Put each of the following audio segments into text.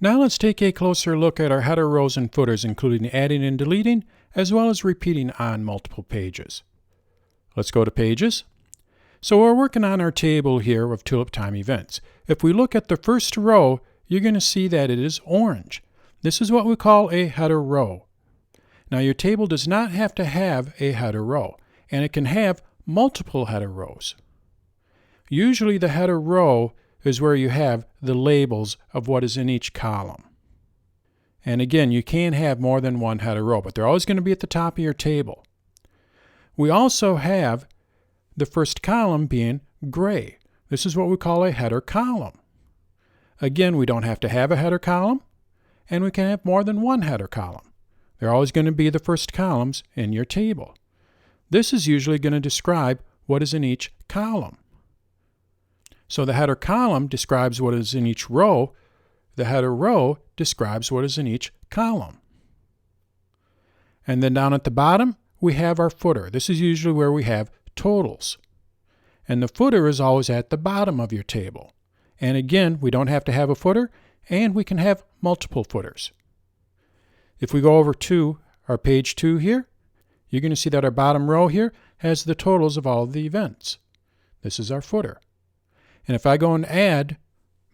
Now let's take a closer look at our header rows and footers, including adding and deleting, as well as repeating on multiple pages. Let's go to Pages. So we're working on our table here of Tulip Time events. If we look at the first row, you're going to see that it is orange. This is what we call a header row. Now your table does not have to have a header row, and it can have multiple header rows. Usually the header row is where you have the labels of what is in each column. And again, you can have more than one header row, but they're always going to be at the top of your table. We also have the first column being gray. This is what we call a header column. Again, we don't have to have a header column, and we can have more than one header column. They're always going to be the first columns in your table. This is usually going to describe what is in each column. So the header column describes what is in each row. The header row describes what is in each column. And then down at the bottom, we have our footer. This is usually where we have totals. And the footer is always at the bottom of your table. And again, we don't have to have a footer, and we can have multiple footers. If we go over to our page 2 here, you're going to see that our bottom row here has the totals of all of the events. This is our footer. And if I go and add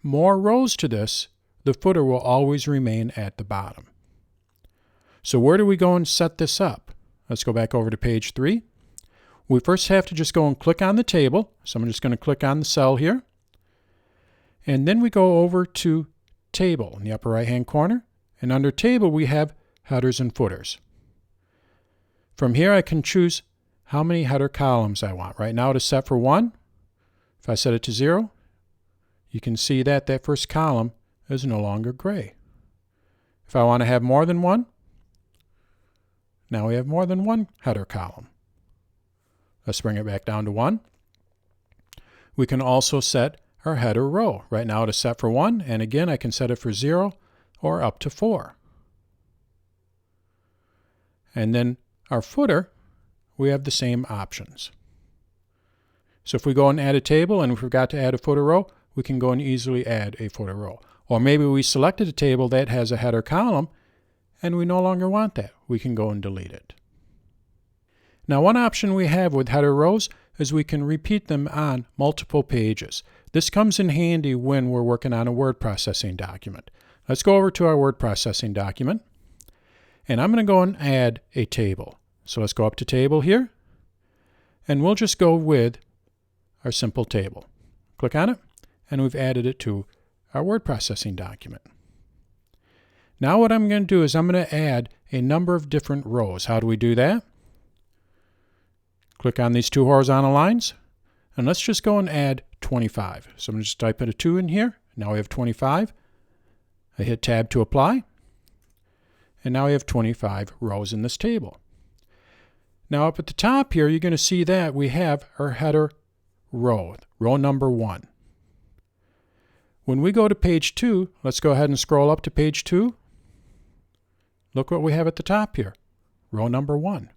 more rows to this, the footer will always remain at the bottom. So where do we go and set this up? Let's go back over to page 3. We first have to just go and click on the table. So I'm just going to click on the cell here. And then we go over to Table in the upper right-hand corner. And under Table, we have headers and footers. From here, I can choose how many header columns I want. Right now, it is set for 1. If I set it to 0, you can see that that first column is no longer gray. If I want to have more than one, now we have more than one header column. Let's bring it back down to 1. We can also set our header row. Right now it is set for 1, and again I can set it for 0 or up to 4. And then our footer, we have the same options. So if we go and add a table and we forgot to add a footer row, we can go and easily add a footer row. Or maybe we selected a table that has a header column and we no longer want that. We can go and delete it. Now one option we have with header rows is we can repeat them on multiple pages. This comes in handy when we're working on a word processing document. Let's go over to our word processing document. And I'm going to go and add a table. So let's go up to Table here. And we'll just go with our simple table. Click on it, and we've added it to our word processing document. Now what I'm going to do is I'm going to add a number of different rows. How do we do that? Click on these two horizontal lines, and let's just go and add 25. So I'm going to just type in a 2 in here. Now we have 25. I hit Tab to apply, and now we have 25 rows in this table. Now up at the top here, you're going to see that we have our header row, row number 1. When we go to page 2, let's go ahead and scroll up to page 2. Look what we have at the top here, row number 1.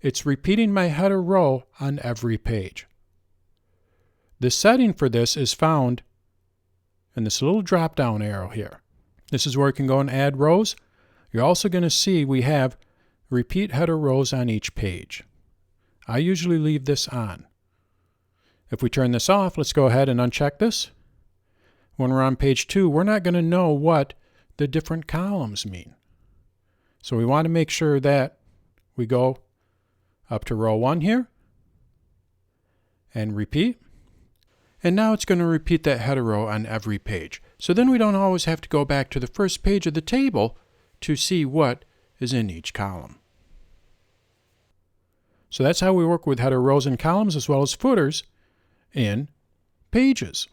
It's repeating my header row on every page. The setting for this is found in this little drop-down arrow here. This is where you can go and add rows. You're also going to see we have repeat header rows on each page. I usually leave this on. If we turn this off, let's go ahead and uncheck this. When we're on page 2, we're not going to know what the different columns mean. So we want to make sure that we go up to row 1 here and repeat. And now it's going to repeat that header row on every page. So then we don't always have to go back to the first page of the table to see what is in each column. So that's how we work with header rows and columns as well as footers in Pages.